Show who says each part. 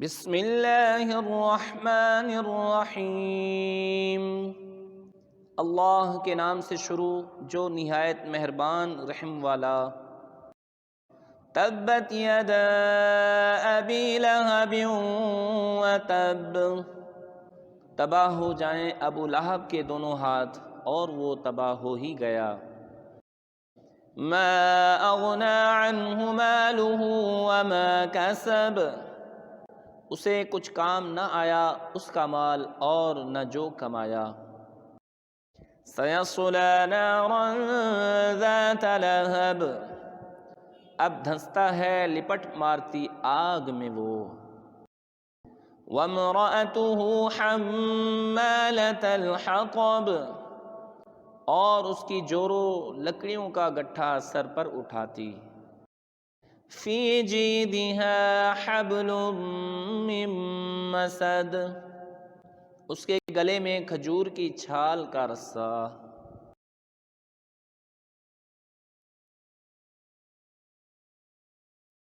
Speaker 1: بسم اللہ الرحمن الرحیم، اللہ کے نام سے شروع جو نہایت مہربان رحم والا۔ تبت یدا ابی لہب وتب، تباہ ہو جائیں ابو لہب کے دونوں ہاتھ اور وہ تباہ ہو ہی گیا۔ ما اغنی عنہ مالہ وما کسب، اسے کچھ کام نہ آیا اس کا مال اور نہ جو کمایا۔ سیصلی نارا ذات لہب، اب دھنستا ہے لپٹ مارتی آگ میں وہ۔ وامرأتہ حمالۃ الحطب، اور اس کی جورو لکڑیوں کا گٹھا سر پر اٹھاتی۔ فی جیدہا حبل من مسد، اس کے گلے میں کھجور کی چھال کا رسہ۔